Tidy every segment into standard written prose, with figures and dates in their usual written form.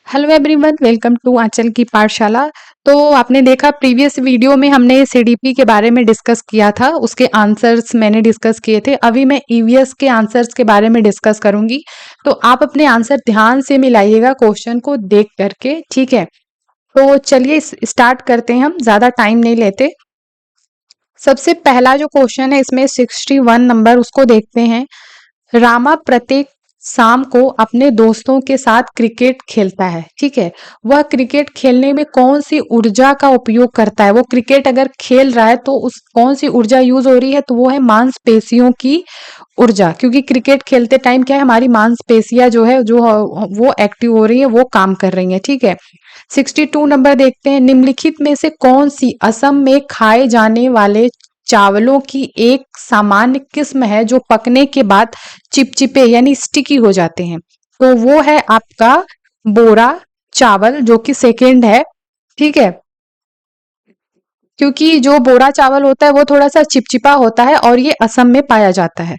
Hello everyone, welcome to आंचल की पाठशाला। तो आपने देखा प्रीवियस वीडियो में हमने सीडीपी के बारे में डिस्कस किया था, उसके आंसर्स मैंने डिस्कस किए थे। अभी मैं ईवीएस के आंसर्स के बारे में डिस्कस करूंगी, तो आप अपने आंसर ध्यान से मिलाइएगा क्वेश्चन को देख करके, ठीक है। तो चलिए स्टार्ट करते हैं, हम ज़्यादा टाइम नहीं लेते। सबसे पहला जो क्वेश्चन है इसमें 61 नंबर, उसको देखते हैं। रामा प्रत्येक शाम को अपने दोस्तों के साथ क्रिकेट खेलता है, ठीक है। वह क्रिकेट खेलने में कौन सी ऊर्जा का उपयोग करता है? वो क्रिकेट अगर खेल रहा है तो उस कौन सी ऊर्जा यूज हो रही है? तो वो है मांसपेशियों की ऊर्जा, क्योंकि क्रिकेट खेलते टाइम क्या है, हमारी मांसपेशियां जो है जो वो एक्टिव हो रही है, वो काम कर रही है, ठीक है। 62 नंबर देखते हैं। निम्नलिखित में से कौन सी असम में खाए जाने वाले चावलों की एक सामान्य किस्म है जो पकने के बाद चिपचिपे यानी स्टिकी हो जाते हैं? तो वो है आपका बोरा चावल, जो कि सेकेंड है, ठीक है। क्योंकि जो बोरा चावल होता है वो थोड़ा सा चिपचिपा होता है और ये असम में पाया जाता है।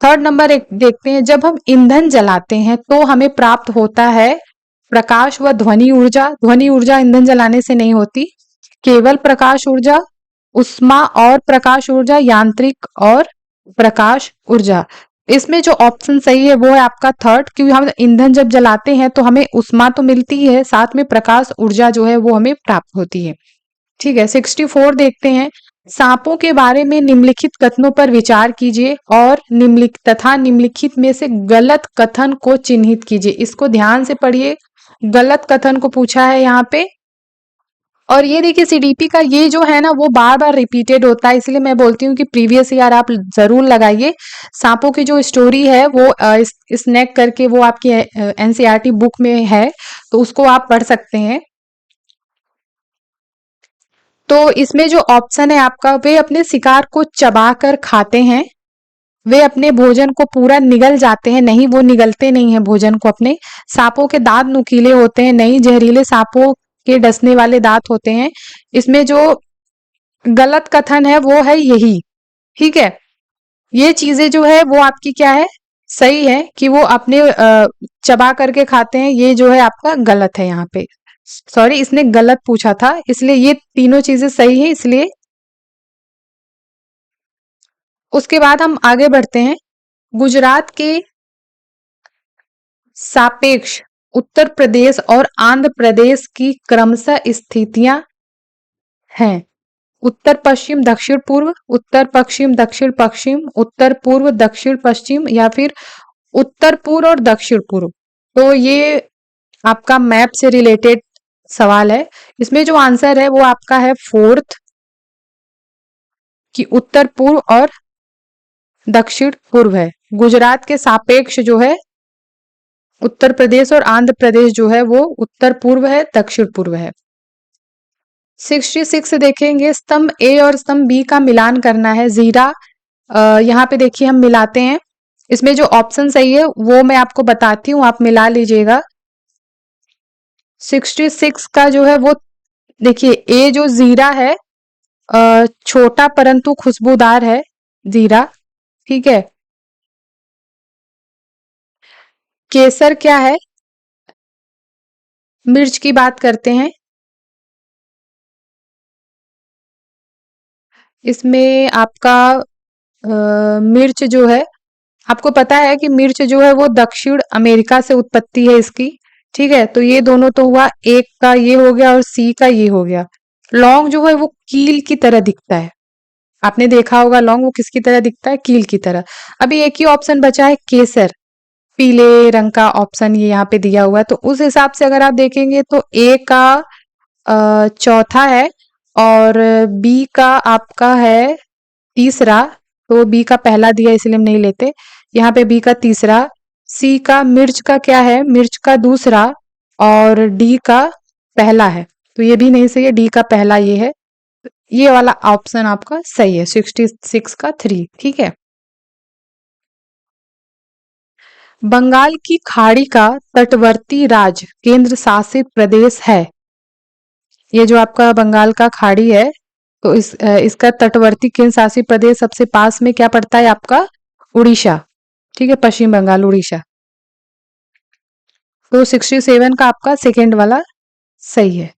थर्ड नंबर एक देखते हैं। जब हम ईंधन जलाते हैं तो हमें प्राप्त होता है प्रकाश व ध्वनि ऊर्जा। ध्वनि ऊर्जा ईंधन जलाने से नहीं होती। केवल प्रकाश ऊर्जा, उष्मा और प्रकाश ऊर्जा, यांत्रिक और प्रकाश ऊर्जा। इसमें जो ऑप्शन सही है वो है आपका थर्ड, क्योंकि हम ईंधन जब जलाते हैं तो हमें उष्मा तो मिलती है, साथ में प्रकाश ऊर्जा जो है वो हमें प्राप्त होती है, ठीक है। 64 देखते हैं। सांपों के बारे में निम्नलिखित कथनों पर विचार कीजिए और निम्नलिखित में से गलत कथन को चिन्हित कीजिए। इसको ध्यान से पढ़िए, गलत कथन को पूछा है यहाँ पे। और ये देखिए सीडीपी का ये जो है ना वो बार बार रिपीटेड होता है, इसलिए मैं बोलती हूँ कि प्रीवियस ईयर आप जरूर लगाइए। सांपों की जो स्टोरी है वो स्नैक करके वो आपकी एनसीईआरटी बुक में है, तो उसको आप पढ़ सकते हैं। तो इसमें जो ऑप्शन है आपका, वे अपने शिकार को चबा कर खाते हैं, वे अपने भोजन को पूरा निगल जाते हैं, नहीं वो निगलते नहीं है भोजन को अपने। सांपों के दांत नुकीले होते हैं, नहीं जहरीले सांपों के डसने वाले दांत होते हैं। इसमें जो गलत कथन है वो है यही, ठीक है। ये चीजें जो है वो आपकी क्या है, सही है कि वो अपने चबा करके खाते हैं, ये जो है आपका गलत है यहाँ पे। सॉरी, इसने गलत पूछा था, इसलिए ये तीनों चीजें सही है, इसलिए। उसके बाद हम आगे बढ़ते हैं। गुजरात के सापेक्ष उत्तर प्रदेश और आंध्र प्रदेश की क्रमशः स्थितियां हैं। उत्तर पश्चिम दक्षिण पूर्व, उत्तर पश्चिम दक्षिण पश्चिम, उत्तर पूर्व दक्षिण पश्चिम, या फिर उत्तर पूर्व और दक्षिण पूर्व। तो ये आपका मैप से रिलेटेड सवाल है। इसमें जो आंसर है वो आपका है फोर्थ, कि उत्तर पूर्व और दक्षिण पूर्व है। गुजरात के सापेक्ष जो है उत्तर प्रदेश और आंध्र प्रदेश जो है वो उत्तर पूर्व है, दक्षिण पूर्व है। 66 देखेंगे। स्तंभ ए और स्तंभ बी का मिलान करना है। जीरा यहाँ पे देखिए हम मिलाते हैं। इसमें जो ऑप्शन सही है वो मैं आपको बताती हूँ, आप मिला लीजिएगा। 66 का जो है वो देखिए, ए जो जीरा है छोटा परंतु खुशबूदार है जीरा, ठीक है। केसर क्या है, मिर्च की बात करते हैं। इसमें आपका मिर्च जो है, आपको पता है कि मिर्च जो है वो दक्षिण अमेरिका से उत्पत्ति है इसकी, ठीक है। तो ये दोनों तो हुआ, एक का ये हो गया और सी का ये हो गया। लौंग जो है वो कील की तरह दिखता है, आपने देखा होगा लौंग वो किसकी तरह दिखता है, कील की तरह। अभी एक ही ऑप्शन बचा है केसर, पीले रंग का ऑप्शन ये यहाँ पे दिया हुआ है। तो उस हिसाब से अगर आप देखेंगे तो ए का चौथा है और बी का आपका है तीसरा। तो बी का पहला दिया इसलिए हम नहीं लेते, यहाँ पे बी का तीसरा। सी का मिर्च का क्या है, मिर्च का दूसरा, और डी का पहला है, तो ये भी नहीं सही है, डी का पहला ये है। ये वाला ऑप्शन आपका सही है, 66 का 3, ठीक है। बंगाल की खाड़ी का तटवर्ती राज्य केंद्र शासित प्रदेश है। ये जो आपका बंगाल का खाड़ी है, तो इसका तटवर्ती केंद्र शासित प्रदेश सबसे पास में क्या पड़ता है आपका, उड़ीसा, ठीक है, पश्चिम बंगाल उड़ीसा। तो 67 का आपका सेकेंड वाला सही है।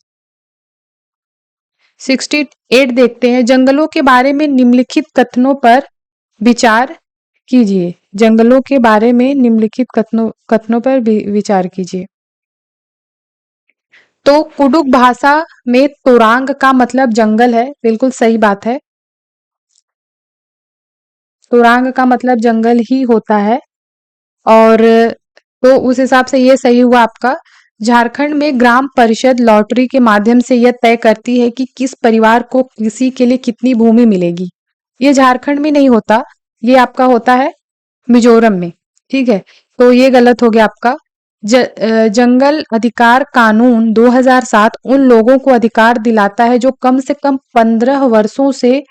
68 देखते हैं, जंगलों के बारे में निम्नलिखित कथनों पर विचार कीजिए। जंगलों के बारे में निम्नलिखित कथनों कथनों पर विचार कीजिए। तो कुडुक भाषा में तोरांग का मतलब जंगल है, बिल्कुल सही बात है। तोरांग का मतलब जंगल ही होता है। और तो उस हिसाब से ये सही हुआ आपका। झारखंड में ग्राम परिषद लॉटरी के माध्यम से यह तय करती है कि किस परिवार को कृषि के लिए कितनी भूमि मिलेगी। ये झारखंड में नहीं होता, ये आपका होता है मिजोरम में। ठीक है, तो ये गलत हो गया आपका। जंगल अधिकार कानून 2007 उन लोगों को अधिकार दिलाता है जो कम से कम 15 वर्षों से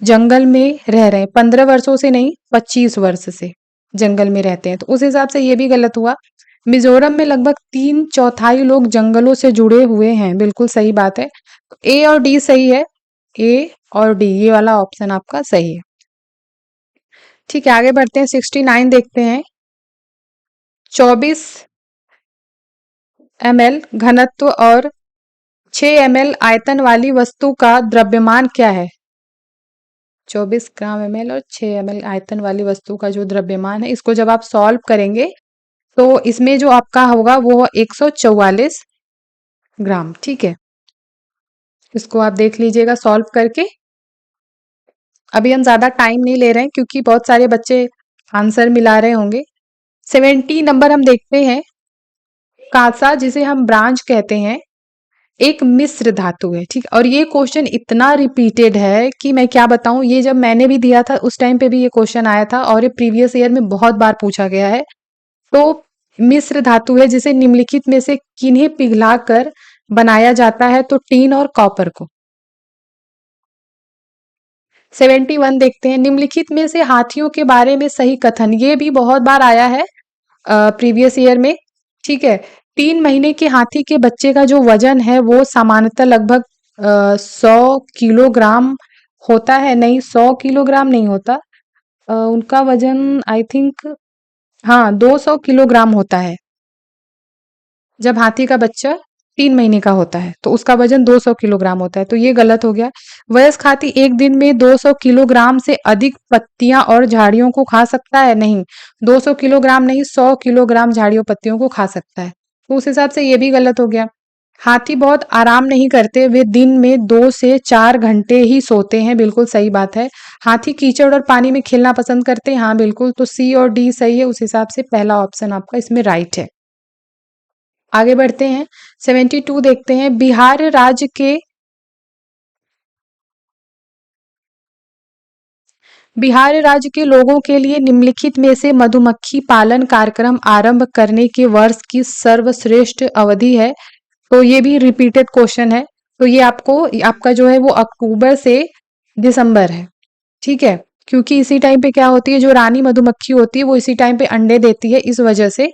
जंगल में रह रहे हैं। 15 वर्षों से नहीं, 25 वर्ष से जंगल में रहते हैं, तो उस हिसाब से ये भी गलत हुआ। मिजोरम में लगभग 3/4 लोग जंगलों से जुड़े हुए हैं, बिल्कुल सही बात है। ए और डी सही है, ए और डी ये वाला ऑप्शन आपका सही है। ठीक है, आगे बढ़ते हैं। 69 देखते हैं। 24 ml घनत्व और 6 ml आयतन वाली वस्तु का द्रव्यमान क्या है? 24 ग्राम ml और 6 ml आयतन वाली वस्तु का जो द्रव्यमान है, इसको जब आप सॉल्व करेंगे तो इसमें जो आपका होगा वो 144 ग्राम। ठीक है, इसको आप देख लीजिएगा सॉल्व करके। अभी हम ज्यादा टाइम नहीं ले रहे हैं क्योंकि बहुत सारे बच्चे आंसर मिला रहे होंगे। 70 नंबर हम देखते हैं। कांसा, जिसे हम ब्रांज कहते हैं, एक मिश्र धातु है। ठीक, और ये क्वेश्चन इतना रिपीटेड है कि मैं क्या बताऊं। ये जब मैंने भी दिया था उस टाइम पे भी ये क्वेश्चन आया था और ये प्रीवियस ईयर में बहुत बार पूछा गया है। तो मिश्र धातु है जिसे निम्नलिखित में से किन्हें पिघलाकर बनाया जाता है? तो टीन और कॉपर को। 71 देखते हैं। निम्नलिखित में से हाथियों के बारे में सही कथन, ये भी बहुत बार आया है प्रीवियस ईयर में। ठीक है, 3 महीने के हाथी के बच्चे का जो वजन है वो सामान्यतः लगभग 100 किलोग्राम होता है। नहीं, 100 किलोग्राम नहीं होता। उनका वजन आई थिंक, हाँ, 200 किलोग्राम होता है। जब हाथी का बच्चा 3 महीने का होता है तो उसका वजन 200 किलोग्राम होता है, तो ये गलत हो गया। वयस्क हाथी एक दिन में 200 किलोग्राम से अधिक पत्तियां और झाड़ियों को खा सकता है? नहीं, 200 किलोग्राम नहीं, 100 किलोग्राम झाड़ियों पत्तियों को खा सकता है, तो उस हिसाब से ये भी गलत हो गया। हाथी बहुत आराम नहीं करते, वे दिन में 2 से 4 घंटे ही सोते हैं, बिल्कुल सही बात है। हाथी कीचड़ और पानी में खेलना पसंद करते हैं, हाँ बिल्कुल, तो सी और डी सही है। उस हिसाब से पहला ऑप्शन आपका इसमें राइट है। आगे बढ़ते हैं। 72 देखते हैं। बिहार राज्य के लोगों के लिए निम्नलिखित में से मधुमक्खी पालन कार्यक्रम आरंभ करने के वर्ष की सर्वश्रेष्ठ अवधि है? तो ये भी रिपीटेड क्वेश्चन है। तो ये आपका जो है वो अक्टूबर से दिसंबर है। ठीक है, क्योंकि इसी टाइम पे क्या होती है, जो रानी मधुमक्खी होती है वो इसी टाइम पे अंडे देती है, इस वजह से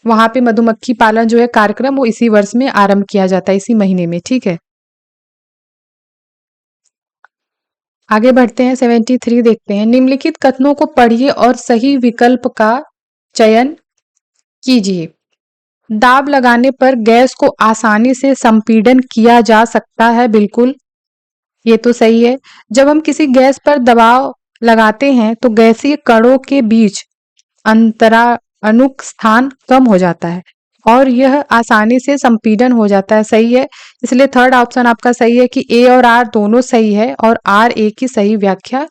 वहां पे मधुमक्खी पालन जो है कार्यक्रम वो इसी वर्ष में आरंभ किया जाता है, इसी महीने में। ठीक है, आगे बढ़ते हैं। 73 देखते हैं। निम्नलिखित कथनों को पढ़िए और सही विकल्प का चयन कीजिए। दाब लगाने पर गैस को आसानी से संपीड़न किया जा सकता है, बिल्कुल ये तो सही है। जब हम किसी गैस पर दबाव लगाते हैं तो गैसीय कणों के बीच अंतरानुक स्थान कम हो जाता है और यह आसानी से संपीड़न हो जाता है, सही है। इसलिए थर्ड ऑप्शन आपका सही है कि ए और आर दोनों सही है और आर ए की सही व्याख्या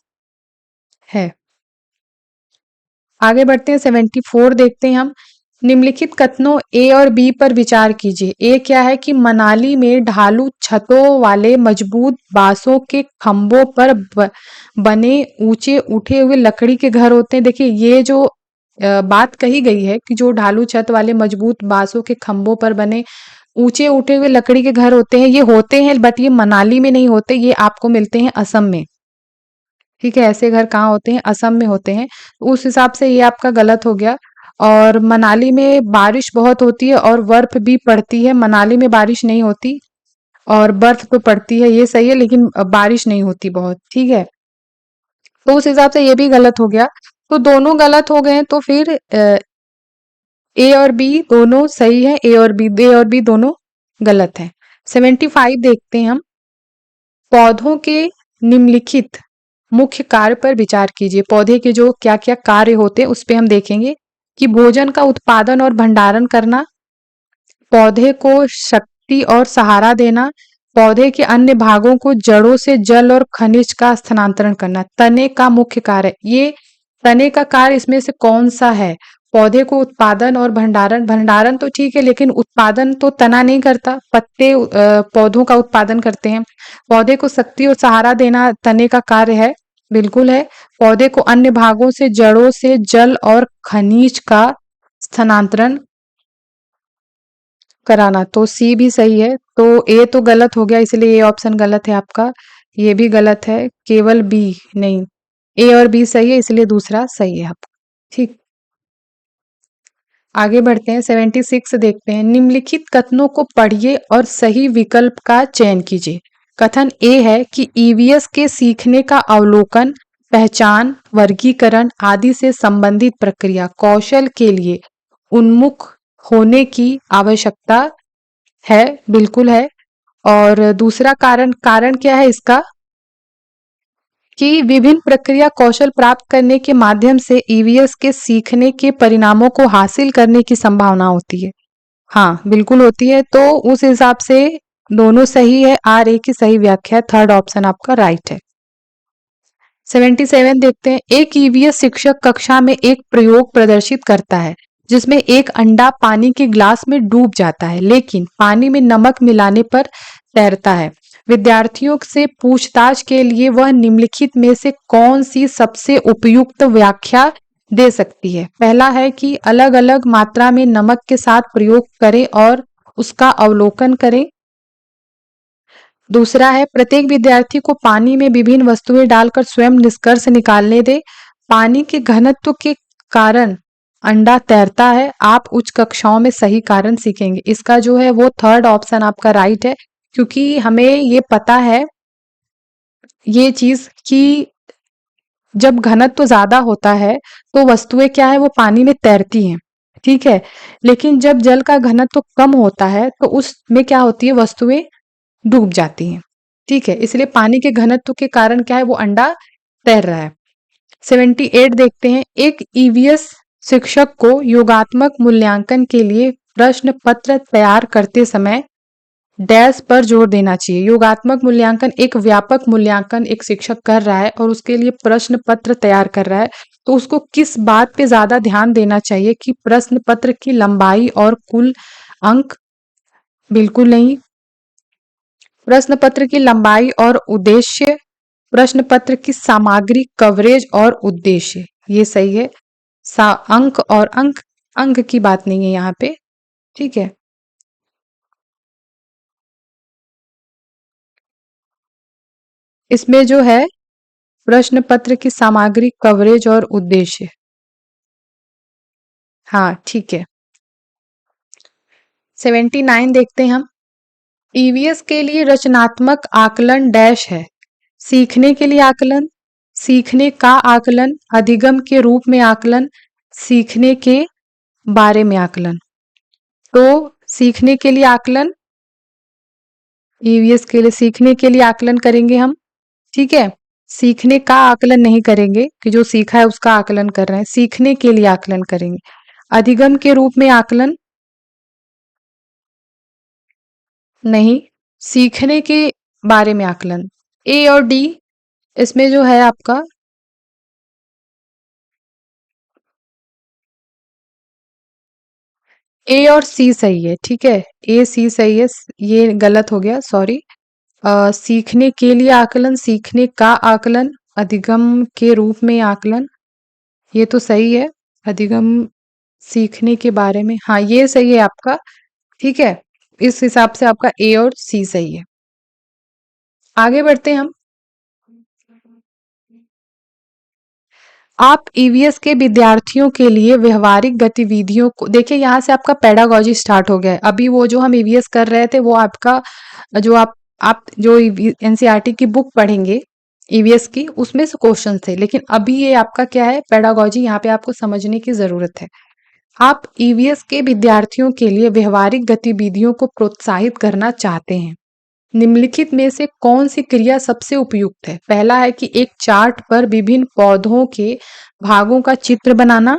है। आगे बढ़ते हैं। 74 देखते हैं हम। निम्नलिखित कथनों ए और बी पर विचार कीजिए। ए क्या है कि मनाली में ढालू छतों वाले मजबूत बांसों के खंभों पर बने ऊंचे उठे हुए लकड़ी के घर होते हैं। देखिए, ये जो बात कही गई है कि जो ढालू छत वाले मजबूत बांसों के खंभों पर बने ऊंचे उठे हुए लकड़ी के घर होते हैं, ये होते हैं, बट ये मनाली में नहीं होते, ये आपको मिलते हैं असम में। ठीक है, ऐसे घर कहाँ होते हैं? असम में होते हैं। उस हिसाब से ये आपका गलत हो गया। और मनाली में बारिश बहुत होती है और बर्फ भी पड़ती है, मनाली में बारिश नहीं होती और बर्फ तो पड़ती है, ये सही है, लेकिन बारिश नहीं होती बहुत। ठीक है, तो उस हिसाब से ये भी गलत हो गया। तो दोनों गलत हो गए हैं, तो फिर ए और बी दोनों सही है, ए और बी दोनों गलत है। 75 देखते हैं हम। पौधों के निम्नलिखित मुख्य कार्य पर विचार कीजिए। पौधे के जो क्या क्या कार्य होते हैं उस पे हम देखेंगे कि भोजन का उत्पादन और भंडारण करना, पौधे को शक्ति और सहारा देना, पौधे के अन्य भागों को जड़ों से जल और खनिज का स्थानांतरण करना। तने का मुख्य कार्य, ये तने का कार्य इसमें से कौन सा है? पौधे को उत्पादन और भंडारण, भंडारण तो ठीक है लेकिन उत्पादन तो तना नहीं करता, पत्ते पौधों का उत्पादन करते हैं। पौधे को शक्ति और सहारा देना तने का कार्य है, बिल्कुल है। पौधे को अन्य भागों से जड़ों से जल और खनिज का स्थानांतरण कराना, तो सी भी सही है। तो ए तो गलत हो गया इसलिए ये ऑप्शन गलत है आपका। ये भी गलत है, केवल बी नहीं, ए और बी सही है इसलिए दूसरा सही है आपका। ठीक, आगे बढ़ते हैं। 76 देखते हैं। निम्नलिखित कथनों को पढ़िए और सही विकल्प का चयन कीजिए। कथन ए है कि ईवीएस के सीखने का अवलोकन, पहचान, वर्गीकरण आदि से संबंधित प्रक्रिया कौशल के लिए उन्मुख होने की आवश्यकता है, बिल्कुल है। और दूसरा कारण, कारण क्या है इसका? कि विभिन्न प्रक्रिया कौशल प्राप्त करने के माध्यम से ईवीएस के सीखने के परिणामों को हासिल करने की संभावना होती है। हाँ, बिल्कुल होती है। तो उस हिसाब से दोनों सही है, आर ए की सही व्याख्या, थर्ड ऑप्शन आपका राइट है। 77 देखते हैं। एक ईवीएस शिक्षक कक्षा में एक प्रयोग प्रदर्शित करता है जिसमें एक अंडा पानी के ग्लास में डूब जाता है लेकिन पानी में नमक मिलाने पर तैरता है। विद्यार्थियों से पूछताछ के लिए वह निम्नलिखित में से कौन सी सबसे उपयुक्त व्याख्या दे सकती है? पहला है कि अलग अलग मात्रा में नमक के साथ प्रयोग करें और उसका अवलोकन करें। दूसरा है प्रत्येक विद्यार्थी को पानी में विभिन्न वस्तुएं डालकर स्वयं निष्कर्ष निकालने दे। पानी के घनत्व के कारण अंडा तैरता है। आप उच्च कक्षाओं में सही कारण सीखेंगे। इसका जो है वो थर्ड ऑप्शन आपका राइट है, क्योंकि हमें ये पता है ये चीज कि जब घनत्व ज्यादा होता है तो वस्तुएं क्या है वो पानी में तैरती हैं, ठीक है। लेकिन जब जल का घनत्व कम होता है तो उसमें क्या होती है, वस्तुएं डूब जाती हैं, ठीक है। इसलिए पानी के घनत्व के कारण क्या है वो अंडा तैर रहा है। 78 देखते हैं। एक ईवीएस शिक्षक को योगात्मक मूल्यांकन के लिए प्रश्न पत्र तैयार करते समय डैश पर जोर देना चाहिए। योगात्मक मूल्यांकन एक व्यापक मूल्यांकन एक शिक्षक कर रहा है और उसके लिए प्रश्न पत्र तैयार कर रहा है, तो उसको किस बात पे ज्यादा ध्यान देना चाहिए कि प्रश्न पत्र की लंबाई और कुल अंक? बिल्कुल नहीं। प्रश्न पत्र की लंबाई और उद्देश्य, प्रश्न पत्र की सामग्री, कवरेज और उद्देश्य, ये सही है। अंक और अंक, अंक की बात नहीं है यहाँ पे, ठीक है। इसमें जो है प्रश्न पत्र की सामग्री, कवरेज और उद्देश्य, हाँ ठीक है। 79 देखते हैं हम। ईवीएस के लिए रचनात्मक आकलन डैश है। सीखने के लिए आकलन, सीखने का आकलन, अधिगम के रूप में आकलन, सीखने के बारे में आकलन। तो सीखने के लिए आकलन, ईवीएस के लिए सीखने के लिए आकलन करेंगे हम, ठीक है। सीखने का आकलन नहीं करेंगे कि जो सीखा है उसका आकलन कर रहे हैं, सीखने के लिए आकलन करेंगे। अधिगम के रूप में आकलन नहीं, सीखने के बारे में आकलन। ए और डी इसमें जो है आपका ए और सी सही है, ठीक है। ए सी सही है, ये गलत हो गया, सॉरी। सीखने के लिए आकलन, सीखने का आकलन, अधिगम के रूप में आकलन, ये तो सही है। अधिगम सीखने के बारे में, हाँ ये सही है आपका, ठीक है। इस हिसाब से आपका ए और सी सही है। आगे बढ़ते हैं हम। आप ईवीएस के विद्यार्थियों के लिए व्यवहारिक गतिविधियों को देखिए, यहाँ से आपका पेडागोजी स्टार्ट हो गया है। अभी वो जो हम ईवीएस कर रहे थे वो आपका जो आप जो एनसीईआरटी की बुक पढ़ेंगे ईवीएस की, उसमें से क्वेश्चन थे, लेकिन अभी ये आपका क्या है, पेडागोजी। यहाँ पे आपको समझने की जरूरत है। आप ईवीएस के विद्यार्थियों के लिए व्यवहारिक गतिविधियों को प्रोत्साहित करना चाहते हैं। निम्नलिखित में से कौन सी क्रिया सबसे उपयुक्त है? पहला है कि एक चार्ट पर विभिन्न पौधों के भागों का चित्र बनाना,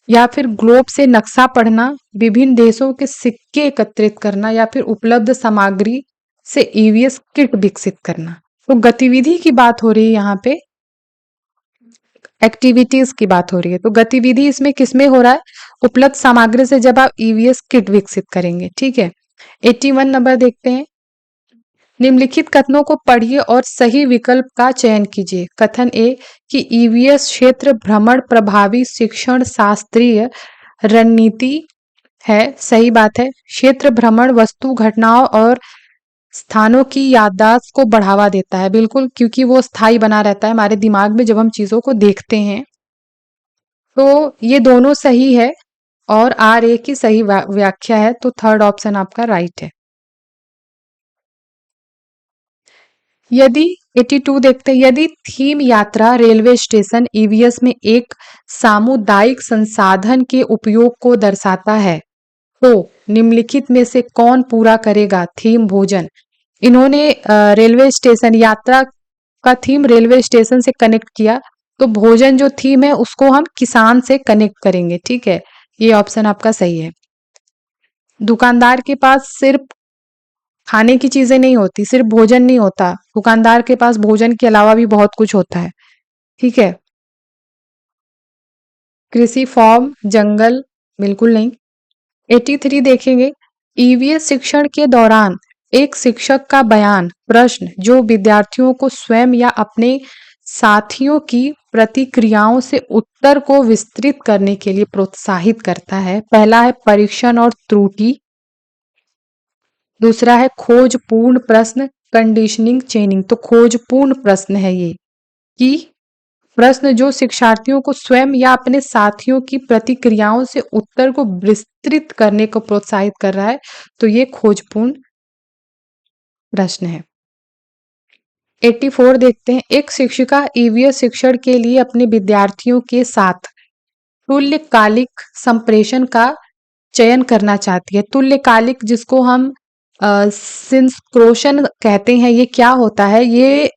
या फिर ग्लोब से नक्शा पढ़ना, विभिन्न देशों के सिक्के एकत्रित करना, या फिर उपलब्ध सामग्री से ईवीएस किट विकसित करना। तो गतिविधि की बात हो रही है यहाँ पे, एक्टिविटीज की बात हो रही है। तो गतिविधि इसमें किसमें हो रहा है? उपलब्ध सामग्री से जब आप ईवीएस किट विकसित करेंगे। ठीक है, 81 नंबर देखते हैं। निम्नलिखित कथनों को पढ़िए और सही विकल्प का चयन कीजिए। कथन ए कि ईवीएस क्षेत्र भ्रमण प्रभावी शिक्षण शास्त्रीय रणनीति है, सही बात है। क्षेत्र भ्रमण वस्तु, घटनाओं और स्थानों की याददाश्त को बढ़ावा देता है, बिल्कुल, क्योंकि वो स्थायी बना रहता है हमारे दिमाग में जब हम चीजों को देखते हैं। तो ये दोनों सही है और आर ए की सही व्याख्या है, तो थर्ड ऑप्शन आपका राइट है। यदि 82 देखते हैं, यदि थीम यात्रा रेलवे स्टेशन ईवीएस में एक सामुदायिक संसाधन के उपयोग को दर्शाता है, तो निम्नलिखित में से कौन पूरा करेगा थीम भोजन? इन्होंने रेलवे स्टेशन यात्रा का थीम रेलवे स्टेशन से कनेक्ट किया, तो भोजन जो थीम है उसको हम किसान से कनेक्ट करेंगे। ठीक है, ये ऑप्शन आपका सही है। दुकानदार के पास सिर्फ खाने की चीजें नहीं होती, सिर्फ भोजन नहीं होता, दुकानदार के पास भोजन के अलावा भी बहुत कुछ होता है। ठीक है, कृषि फॉर्म, जंगल, बिल्कुल नहीं। 83 देखेंगे, ईवीएस शिक्षण के दौरान एक शिक्षक का बयान प्रश्न जो विद्यार्थियों को स्वयं या अपने साथियों की प्रतिक्रियाओं से उत्तर को विस्तृत करने के लिए प्रोत्साहित करता है। पहला है परीक्षण और त्रुटि, दूसरा है खोजपूर्ण प्रश्न, कंडीशनिंग चेनिंग। तो खोजपूर्ण प्रश्न है ये, कि प्रश्न जो शिक्षार्थियों को स्वयं या अपने साथियों की प्रतिक्रियाओं से उत्तर को विस्तृत करने को प्रोत्साहित कर रहा है, तो ये खोजपूर्ण प्रश्न है। 84 देखते हैं, एक शिक्षिका ईवीएस शिक्षण के लिए अपने विद्यार्थियों के साथ तुल्यकालिक संप्रेषण का चयन करना चाहती है। तुल्यकालिक जिसको हम सिंक्रोशन कहते हैं, ये क्या होता है? ये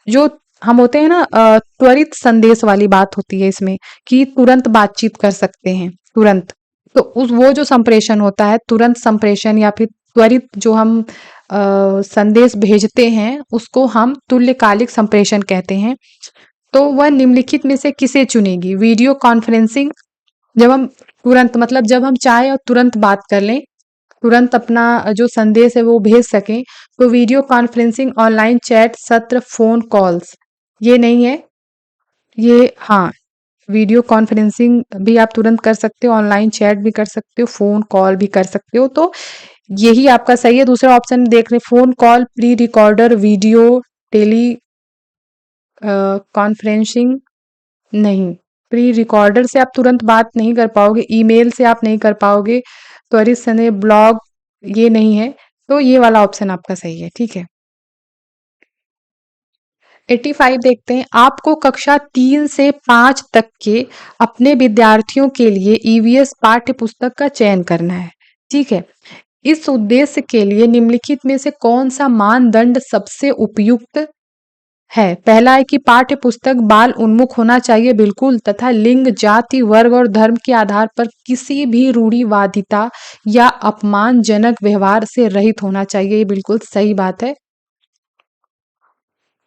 जो हम होते हैं ना, त्वरित संदेश वाली बात होती है इसमें, कि तुरंत बातचीत कर सकते हैं, तुरंत। तो उस वो जो संप्रेषण होता है, तुरंत संप्रेषण या फिर त्वरित जो हम संदेश भेजते हैं, उसको हम तुल्यकालिक संप्रेषण कहते हैं। तो वह निम्नलिखित में से किसे चुनेगी? वीडियो कॉन्फ्रेंसिंग, जब हम तुरंत, मतलब जब हम चाहे और तुरंत बात कर लें, तुरंत अपना जो संदेश है वो भेज सकें, तो वीडियो कॉन्फ्रेंसिंग, ऑनलाइन चैट सत्र, फोन कॉल्स, ये नहीं है। ये हाँ, वीडियो कॉन्फ्रेंसिंग भी आप तुरंत कर सकते हो, ऑनलाइन चैट भी कर सकते हो, फोन कॉल भी कर सकते हो, तो यही आपका सही है। दूसरा ऑप्शन देख रहे, phone call, pre recorder video, teleconferencing, नहीं, प्री रिकॉर्डर से आप तुरंत बात नहीं कर पाओगे, ईमेल से आप नहीं कर पाओगे, त्वरित संदेश, ब्लॉग, ये नहीं है, तो ये वाला ऑप्शन आपका सही है। ठीक है, 85 देखते हैं, आपको कक्षा 3 से 5 तक के अपने विद्यार्थियों के लिए ईवीएस पाठ्य पुस्तक का चयन करना है। ठीक है, इस उद्देश्य के लिए निम्नलिखित में से कौन सा मानदंड सबसे उपयुक्त है? पहला है कि पाठ्य पुस्तक बाल उन्मुख होना चाहिए, बिल्कुल, तथा लिंग, जाति, वर्ग और धर्म के आधार पर किसी भी रूढ़िवादिता या अपमानजनक व्यवहार से रहित होना चाहिए, ये बिल्कुल सही बात है।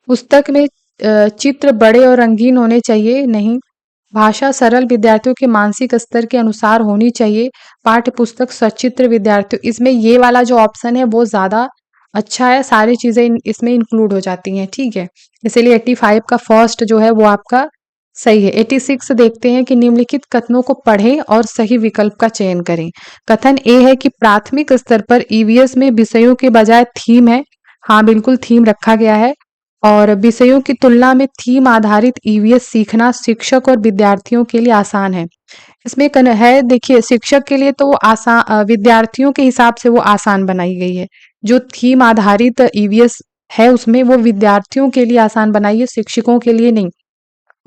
पुस्तक में चित्र बड़े और रंगीन होने चाहिए, नहीं। भाषा सरल, विद्यार्थियों के मानसिक स्तर के अनुसार होनी चाहिए। पाठ्य पुस्तक सचित्र विद्यार्थियों, इसमें ये वाला जो ऑप्शन है वो ज्यादा अच्छा है, सारी चीजें इसमें इंक्लूड हो जाती हैं। ठीक है, इसीलिए 85 का फर्स्ट जो है वो आपका सही है। 86 देखते हैं कि निम्नलिखित कथनों को पढ़ें और सही विकल्प का चयन करें। कथन ए है कि प्राथमिक स्तर पर ईवीएस में विषयों के बजाय थीम है। हाँ, बिल्कुल, थीम रखा गया है, और विषयों की तुलना में थीम आधारित ईवीएस सीखना शिक्षक और विद्यार्थियों के लिए आसान है। इसमें है, देखिए, शिक्षक के लिए तो वो आसान, विद्यार्थियों के हिसाब से वो आसान बनाई गई है। जो थीम आधारित ईवीएस है उसमें वो विद्यार्थियों के लिए आसान बनाई है, शिक्षकों के लिए नहीं।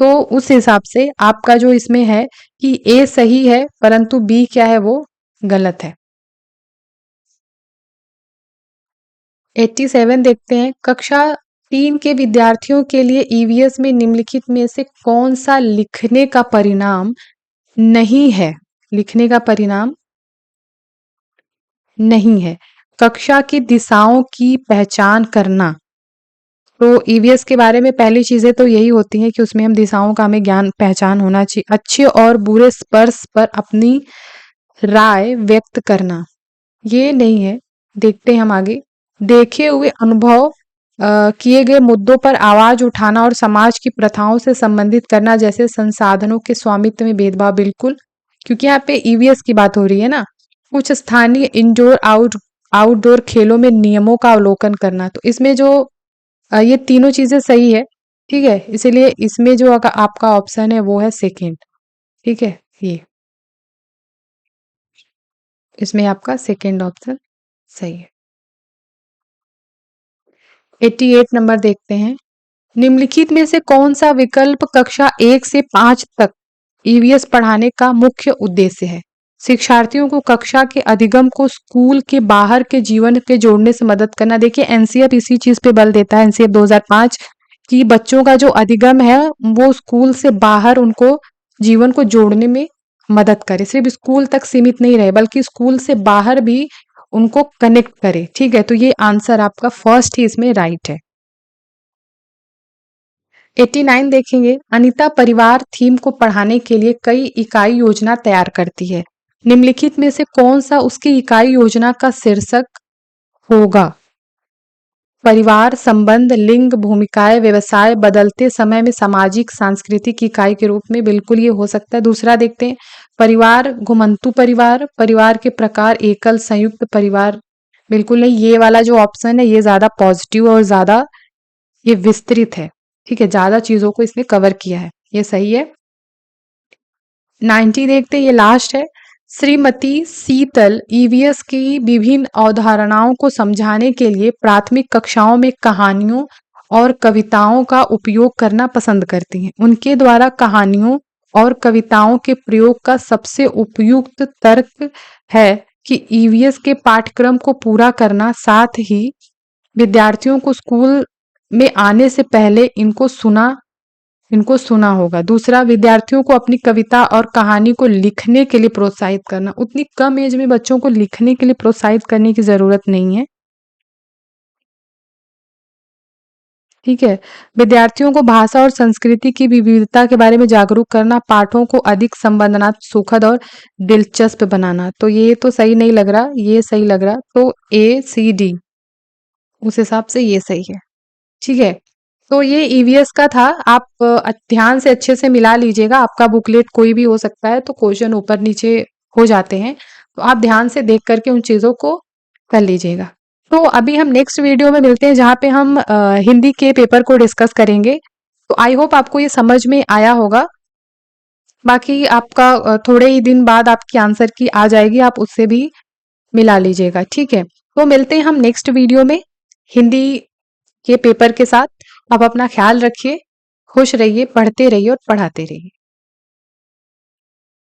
तो उस हिसाब से आपका जो इसमें है कि ए सही है परंतु बी क्या है वो गलत है। 87 देखते हैं, कक्षा 3 के विद्यार्थियों के लिए ईवीएस में निम्नलिखित में से कौन सा लिखने का परिणाम नहीं है? लिखने का परिणाम नहीं है। कक्षा की दिशाओं की पहचान करना। तो ईवीएस के बारे में पहली चीजें तो यही होती हैं कि उसमें हम दिशाओं का हमें ज्ञान पहचान होना चाहिए। अच्छे और बुरे स्पर्श पर अपनी राय व्यक्त करना, ये नहीं है। देखते हैं हम आगे। देखे हुए अनुभव किए गए मुद्दों पर आवाज उठाना और समाज की प्रथाओं से संबंधित करना, जैसे संसाधनों के स्वामित्व में भेदभाव, बिल्कुल, क्योंकि यहाँ पे ईवीएस की बात हो रही है ना। कुछ स्थानीय इंडोर आउटडोर खेलों में नियमों का अवलोकन करना, तो इसमें जो ये तीनों चीजें सही है, ठीक है। इसीलिए इसमें जो आपका ऑप्शन है वो है सेकेंड, ठीक है। ये इसमें आपका सेकेंड ऑप्शन सही है। 88 नंबर देखते हैं, निम्नलिखित में से कौन सा विकल्प कक्षा 1 से 5 तक ईवीएस पढ़ाने का मुख्य उद्देश्य है? शिक्षार्थियों को कक्षा के अधिगम को स्कूल के बाहर के जीवन के जोड़ने से मदद करना। देखिए एनसीएफ इसी चीज पे बल देता है, एनसीएफ 2005, कि बच्चों का जो अधिगम है वो स्कूल से बाहर उनको जीवन को जोड़ने में मदद करे, सिर्फ स्कूल तक सीमित नहीं रहे बल्कि स्कूल से बाहर भी उनको कनेक्ट करे, ठीक है। तो ये आंसर आपका फर्स्ट ही इसमें राइट है। 89 देखेंगे, अनीता परिवार थीम को पढ़ाने के लिए कई इकाई योजना तैयार करती है। निम्नलिखित में से कौन सा उसकी इकाई योजना का शीर्षक होगा? परिवार, संबंध, लिंग, भूमिकाएं, व्यवसाय, बदलते समय में सामाजिक सांस्कृतिक इकाई के रूप में, बिल्कुल ये हो सकता है। दूसरा देखते हैं, परिवार, घुमंतु परिवार, परिवार के प्रकार, एकल, संयुक्त परिवार, बिल्कुल नहीं। ये वाला जो ऑप्शन है ये ज्यादा पॉजिटिव और ज्यादा ये विस्तृत है, ठीक है, ज्यादा चीजों को इसने कवर किया है, ये सही है। 90 देखते हैं, ये लास्ट है। श्रीमती शीतल ईवीएस की विभिन्न अवधारणाओं को समझाने के लिए प्राथमिक कक्षाओं में कहानियों और कविताओं का उपयोग करना पसंद करती हैं। उनके द्वारा कहानियों और कविताओं के प्रयोग का सबसे उपयुक्त तर्क है कि ईवीएस के पाठ्यक्रम को पूरा करना, साथ ही विद्यार्थियों को स्कूल में आने से पहले इनको सुना होगा। दूसरा, विद्यार्थियों को अपनी कविता और कहानी को लिखने के लिए प्रोत्साहित करना। उतनी कम एज में बच्चों को लिखने के लिए प्रोत्साहित करने की जरूरत नहीं है, ठीक है। विद्यार्थियों को भाषा और संस्कृति की विविधता के बारे में जागरूक करना, पाठों को अधिक संबंधनात्मक, सुखद और दिलचस्प बनाना। तो ये तो सही नहीं लग रहा, ये सही लग रहा, तो ACD, उस हिसाब से ये सही है, ठीक है। तो ये ईवीएस का था। आप ध्यान से अच्छे से मिला लीजिएगा, आपका बुकलेट कोई भी हो सकता है तो क्वेश्चन ऊपर नीचे हो जाते हैं, तो आप ध्यान से देख करके उन चीजों को कर लीजिएगा। तो अभी हम नेक्स्ट वीडियो में मिलते हैं जहाँ पे हम हिंदी के पेपर को डिस्कस करेंगे। तो आई होप आपको ये समझ में आया होगा। बाकी आपका थोड़े ही दिन बाद आपकी आंसर की आ जाएगी, आप उससे भी मिला लीजिएगा, ठीक है। तो मिलते हैं हम नेक्स्ट वीडियो में हिंदी के पेपर के साथ। आप अपना ख्याल रखिए, खुश रहिए, पढ़ते रहिए और पढ़ाते रहिए।